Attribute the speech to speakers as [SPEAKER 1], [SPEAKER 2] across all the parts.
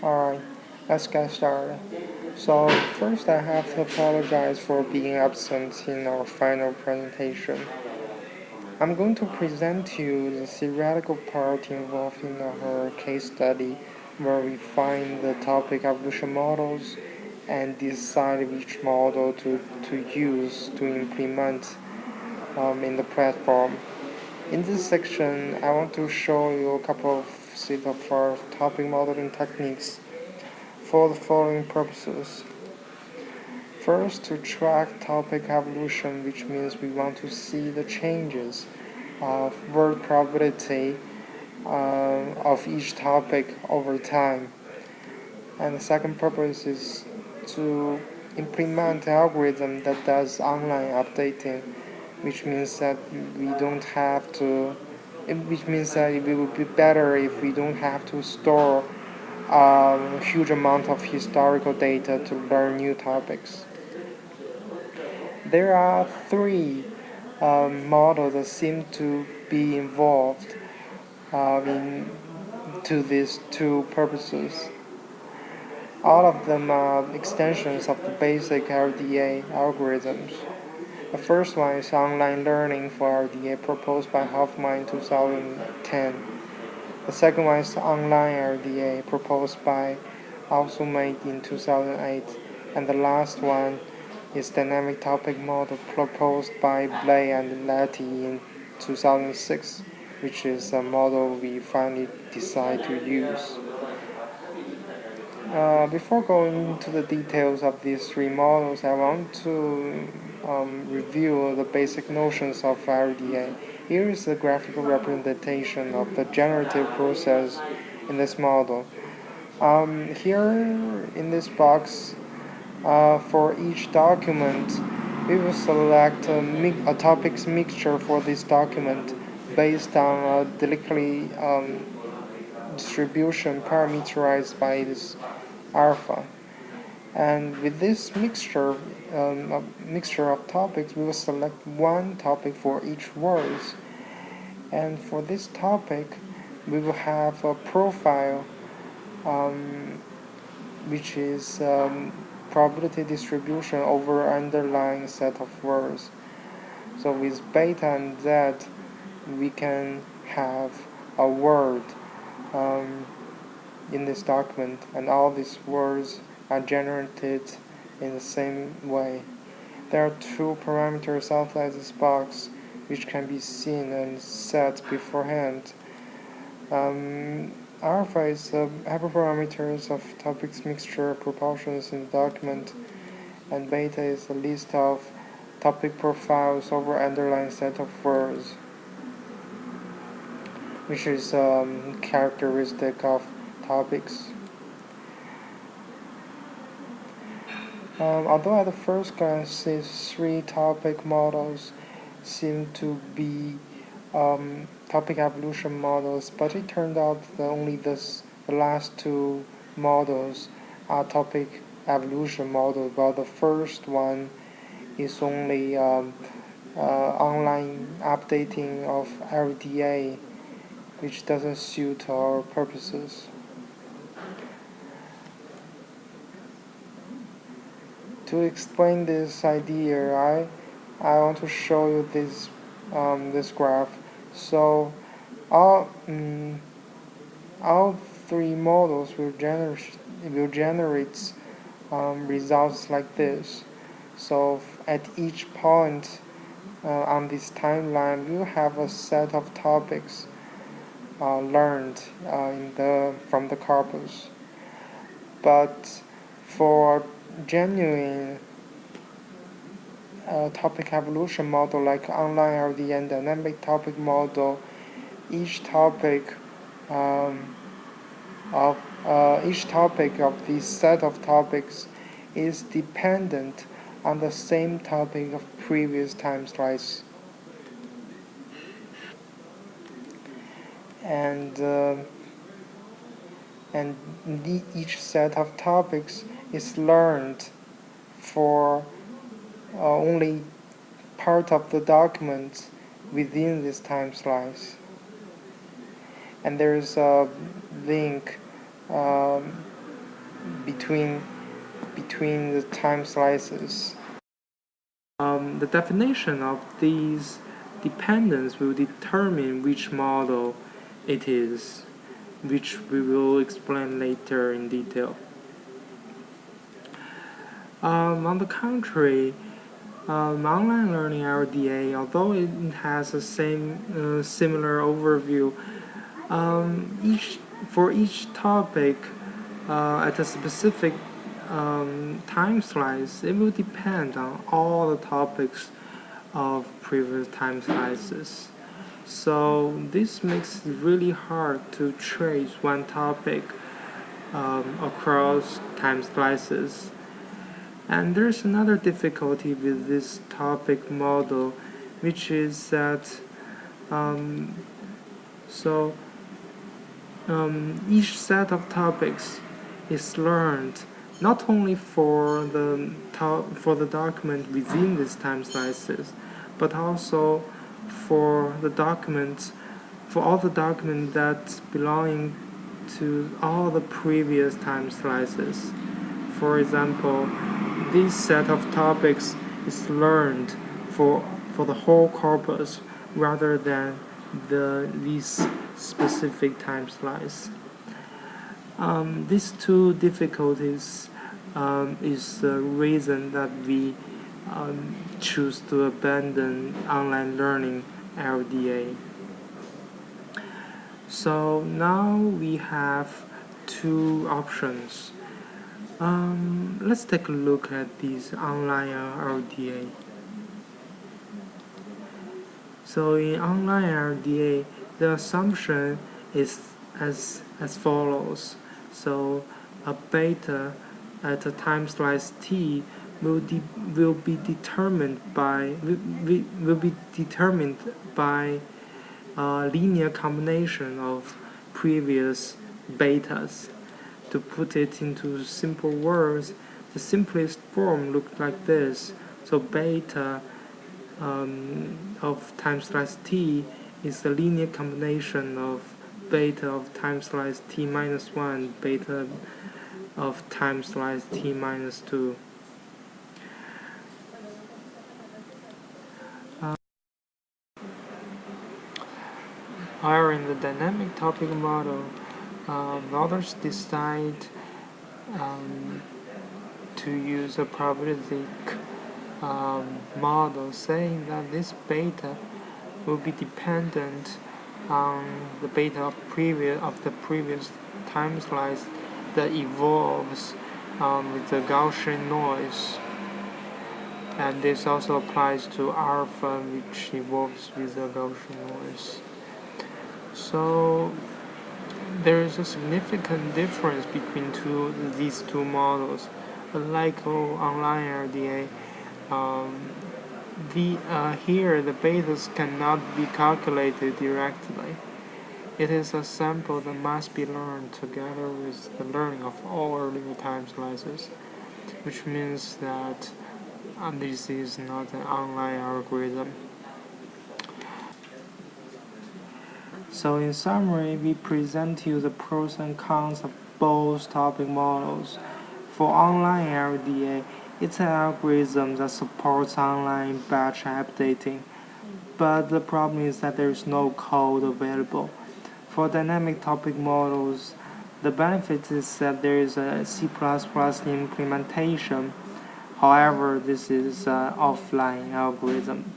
[SPEAKER 1] Alright, let's get started. So, first I have to apologize for being absent in our final presentation. I'm going to present to you the theoretical part involved in our case study where we find the topic evolution models and decide which model to use to implement in the platform. In this section, I want to show you a couple of set of our topic modeling techniques for the following purposes. First, to track topic evolution, which means we want to see the changes of word probability of each topic over time. And the second purpose is to implement an algorithm that does online updating, which means that we don't have to, which means that it will be better if we don't have to store a huge amount of historical data to learn new topics. There are three models that seem to be involved in to these two purposes. All of them are extensions of the basic RDA algorithms. The first one is online learning for RDA proposed by Hoffman in 2010. The second one is online RDA proposed by Alsumate in 2008. And the last one is dynamic topic model proposed by Blay and Letty in 2006, which is a model we finally decide to use. Before going into the details of these three models, I want to review the basic notions of RDA. Here is a graphical representation of the generative process in this model. Here in this box, for each document, we will select a topics mixture for this document based on a delicately distribution parameterized by this alpha. And with this mixture of topics, we will select one topic for each word. And for this topic, we will have a profile, which is probability distribution over underlying set of words. So with beta and z, we can have a word in this document, and all these words are generated in the same way. There are two parameters outside this box which can be seen and set beforehand. Alpha is the hyperparameters of topics mixture proportions in the document, and beta is the list of topic profiles over underlying set of words, which is characteristic of topics. Although at the first glance these three topic models seem to be topic evolution models, but it turned out that only the last two models are topic evolution models, while the first one is only online updating of RDA, which doesn't suit our purposes. To explain this idea, I want to show you this this graph. So all three models will generate results like this. So at each point on this timeline, we'll have a set of topics learned from the corpus. But for genuine topic evolution model like online RD and dynamic topic model, each topic of this set of topics is dependent on the same topic of previous time slice. And each set of topics is learned for only part of the document within this time slice. And there is a link um, between the time slices. The definition of these dependence will determine which model it is, which we will explain later in detail. On the contrary, online learning LDA, although it has the similar overview, for each topic at a specific time slice, it will depend on all the topics of previous time slices. So this makes it really hard to trace one topic across time slices. And there's another difficulty with this topic model, which is that each set of topics is learned not only for the document within these time slices, but also for all the documents that belonging to all the previous time slices. For example, this set of topics is learned for the whole corpus rather than these specific time slice. These two difficulties is the reason that we choose to abandon online learning LDA. So now we have two options. Let's take a look at these online LDA. So in online LDA, the assumption is as follows. So a beta at a time slice t will be determined by a linear combination of previous betas. To put it into simple words, the simplest form looked like this. So beta of time slice t is the linear combination of beta of time slice t minus 1, beta of time slice t minus 2. However, in the dynamic topic model, authors decide to use a probabilistic model, saying that this beta will be dependent on the beta of the previous time slice that evolves with the Gaussian noise. And this also applies to alpha, which evolves with the Gaussian noise. So there is a significant difference between these two models. Unlike online LDA, here the betas cannot be calculated directly. It is a sample that must be learned together with the learning of all earlier time slices, which means that this is not an online algorithm. So in summary, we present to you the pros and cons of both topic models. For online LDA, it's an algorithm that supports online batch updating, but the problem is that there is no code available. For dynamic topic models, the benefit is that there is a C++ implementation. However, this is an offline algorithm.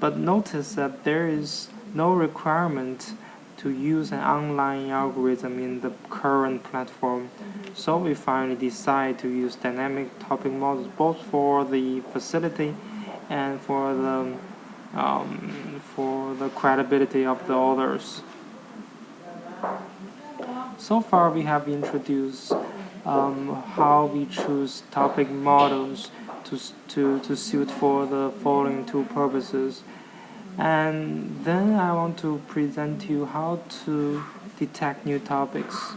[SPEAKER 1] But notice that there is no requirement to use an online algorithm in the current platform. So we finally decide to use dynamic topic models both for the facility and for the credibility of the authors. So far we have introduced how we choose topic models to suit for the following two purposes. And then I want to present to you how to detect new topics.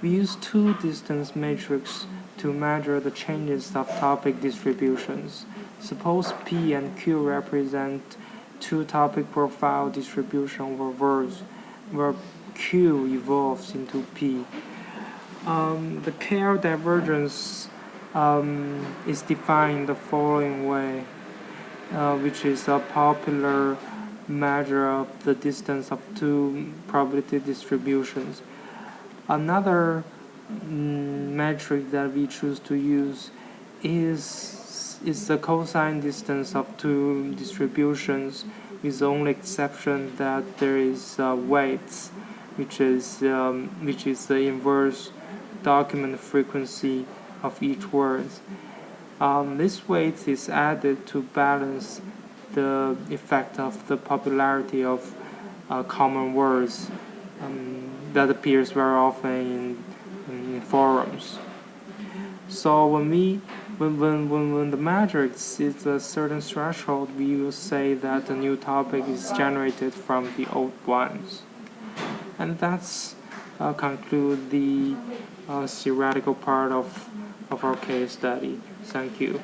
[SPEAKER 1] We use two distance matrices to measure the changes of topic distributions. Suppose P and Q represent two topic profile distribution over words. where Q evolves into P. The KL divergence is defined the following way, which is a popular measure of the distance of two probability distributions. Another metric that we choose to use is the cosine distance of two distributions, with the only exception that there is weights, which is the inverse document frequency of each word. This weight is added to balance the effect of the popularity of common words that appears very often in forums. So when the measure exceeds a certain threshold, we will say that a new topic is generated from the old ones. And that's conclude the theoretical part of our case study. Thank you.